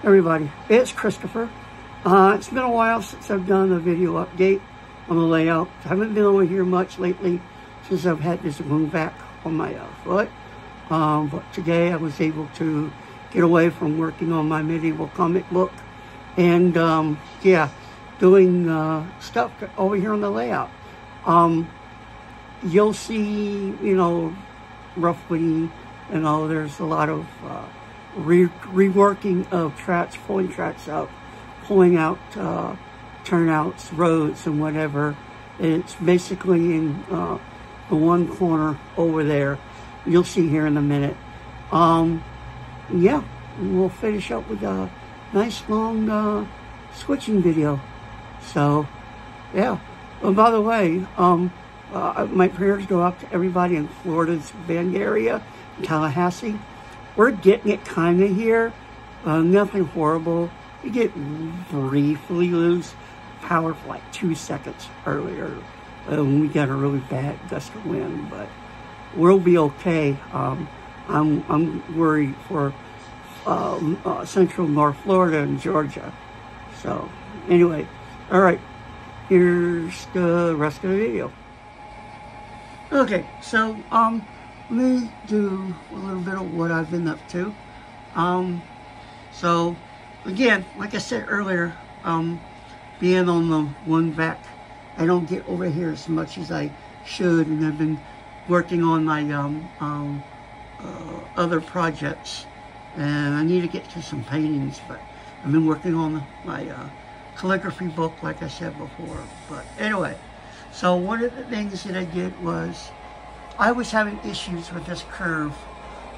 Everybody, it's Christopher. It's been a while since I've done a video update on the layout. I haven't been over here much lately since I've had this wound vac on my foot. But today I was able to get away from working on my medieval comic book and yeah, doing stuff over here on the layout. You'll see, roughly, there's a lot of reworking of tracks, pulling tracks out, pulling out turnouts, roads, and whatever. It's basically in the one corner over there. You'll see here in a minute. Yeah, we'll finish up with a nice long switching video. So, yeah. Oh, by the way, my prayers go out to everybody in Florida's Bend area, Tallahassee. We're getting it kind of here. Nothing horrible. You get briefly lose power for like 2 seconds earlier when we got a really bad gust of wind, but we'll be okay. I'm worried for central North Florida and Georgia. So anyway, all right, here's the rest of the video. Okay, so let me do a little bit of what I've been up to. So again, like I said earlier, being on the one vac, I don't get over here as much as I should, and I've been working on my other projects, and I need to get to some paintings, but I've been working on my calligraphy book, like I said before. But anyway, so one of the things that I did was I was having issues with this curve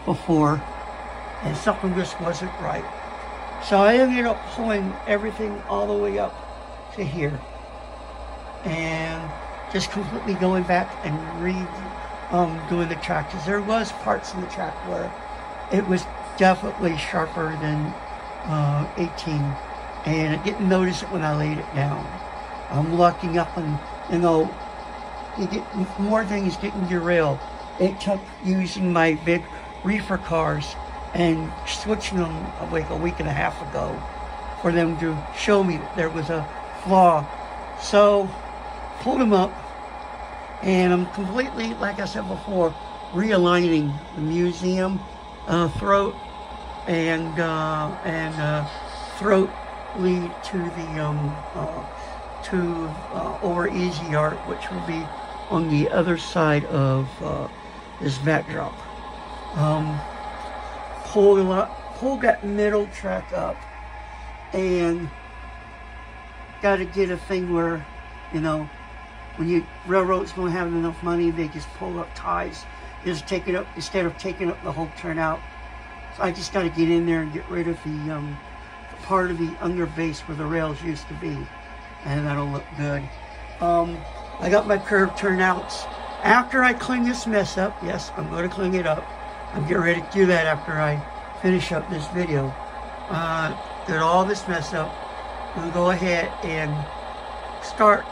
before, and something just wasn't right. So I ended up pulling everything all the way up to here and just completely going back and doing the track, because there was parts in the track where it was definitely sharper than 18, and I didn't notice it when I laid it down. I'm locking up, and you get more things getting derailed. It took using my big reefer cars and switching them like a week and a half ago for them to show me that there was a flaw. So pulled them up, and I'm completely, like I said before, realigning the museum throat and throat lead to the over Easy Yard, which will be on the other side of this backdrop. Pull that middle track up, and got to get a thing where, when railroads don't have enough money, they just pull up ties, just take it up instead of taking up the whole turnout. So I just got to get in there and get rid of the part of the under base where the rails used to be, and that'll look good. I got my curved turnouts. After I clean this mess up, yes, I'm going to clean it up. I'm getting ready to do that after I finish up this video. Get all this mess up. I'm going to go ahead and start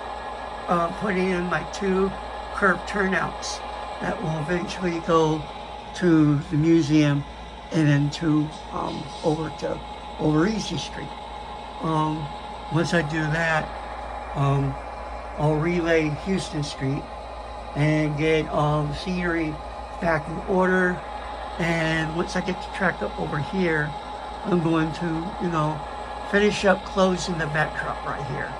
putting in my 2 curved turnouts that will eventually go to the museum and then to over Easy Street. Once I do that, I'll relay Houston Street and get all the scenery back in order. And once I get the track up over here, I'm going to, finish up closing the backdrop right here.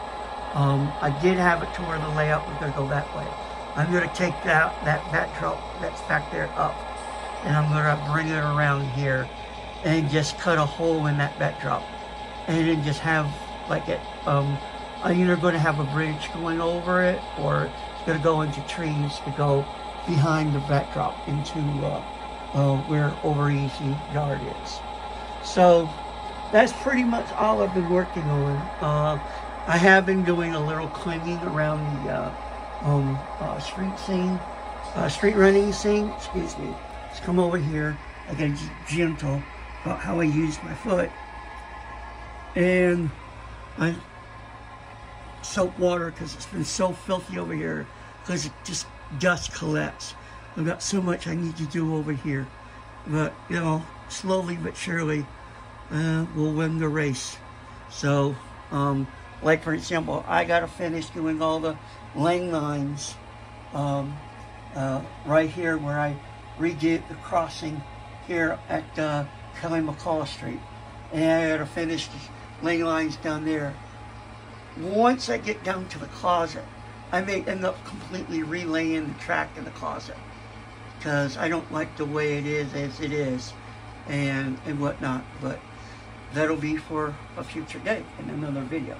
I did have it to where the layout was going to go that way. I'm going to take that backdrop that's back there up, and I'm going to bring it around here and just cut a hole in that backdrop, and then just have like it. I'm either going to have a bridge going over it, or it's going to go into trees to go behind the backdrop into where Over Easy Yard is. So that's pretty much all I've been working on. I have been doing a little cleaning around the street running scene. Excuse me. Let's come over here. I got to be gentle about how I use my foot. And I soap water because it's been so filthy over here, because it just dust collects. I've got so much I need to do over here, but slowly but surely will win the race. So, like for example, I got to finish doing all the lane lines right here where I redid the crossing here at Kelly McClelland Street. And I got to finish the lane lines down there. Once I get down to the closet, I may end up completely relaying the track in the closet because I don't like the way it is as it is and whatnot. But that'll be for a future day in another video.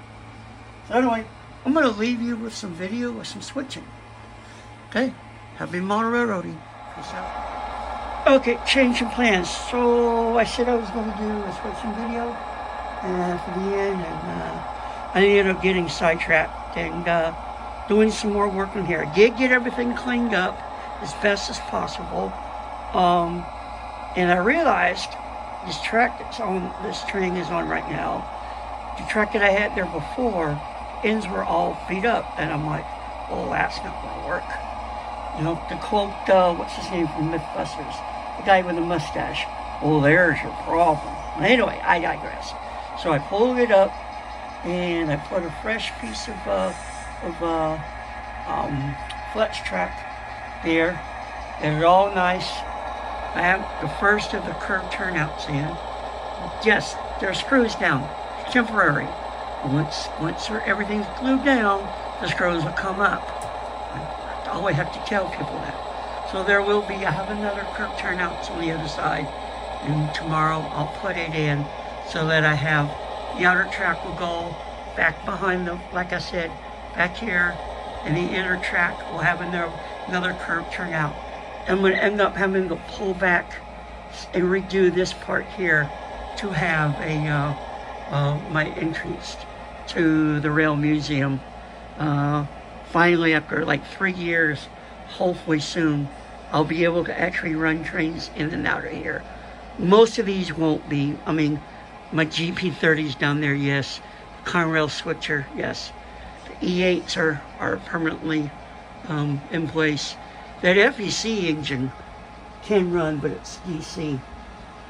So anyway, I'm going to leave you with some video with some switching. Okay? Happy motor railroading. Peace out. Okay, change of plans. So I said I was going to do a switching video for the end, and I ended up getting sidetracked and doing some more work in here. I did get everything cleaned up as best as possible, and I realized this track that's on, this train is on right now, the track that I had there before, ends were all beat up, and I'm like, well, that's not going to work. You know, to quote, what's his name from Mythbusters, the guy with the mustache, well, there's your problem. Anyway, I digress. So I pulled it up, and I put a fresh piece of flex track there. They're all nice. I have the first of the curved turnouts in. Yes, there are screws down. It's temporary. Once everything's glued down, the screws will come up. I always have to tell people that. So there will be, I have another curved turnouts on the other side, and tomorrow I'll put it in so that I have, the outer track will go back behind them, like I said, back here, and the inner track will have another curved turnout. I'm going to end up having to pull back and redo this part here to have my entrance to the Rail Museum. Finally, after like 3 years, hopefully soon, I'll be able to actually run trains in and out of here. Most of these won't be. I mean, my GP30's down there, yes. Conrail switcher, yes. The E8s are permanently in place. That FEC engine can run, but it's DC,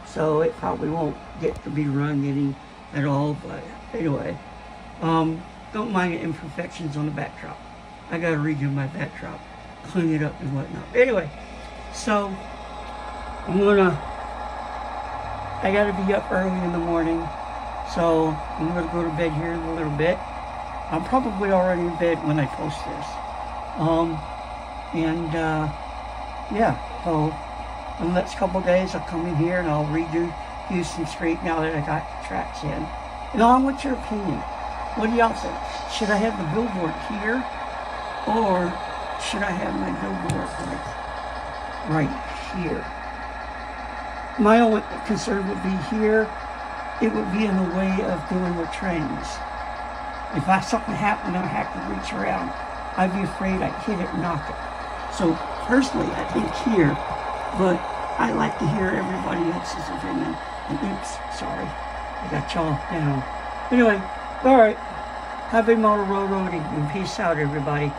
so it probably won't get to be run any at all. But anyway, don't mind the imperfections on the backdrop. I gotta redo my backdrop, clean it up and whatnot. Anyway, so I gotta be up early in the morning, so I'm gonna go to bed here in a little bit. I'm probably already in bed when I post this. Yeah, so in the next couple of days I'll come in here and I'll redo Houston Street now that I got the tracks in. And on what's your opinion? What do y'all think? Should I have the billboard here, or should I have my billboard like right here? My only concern would be here. It would be in the way of doing the trains. If something happened and I have to reach around, I'd be afraid I'd hit it and knock it. So personally, I think here, but I like to hear everybody else's opinion. And oops, sorry, I got y'all down. Anyway, all right. Happy motor railroading and peace out, everybody.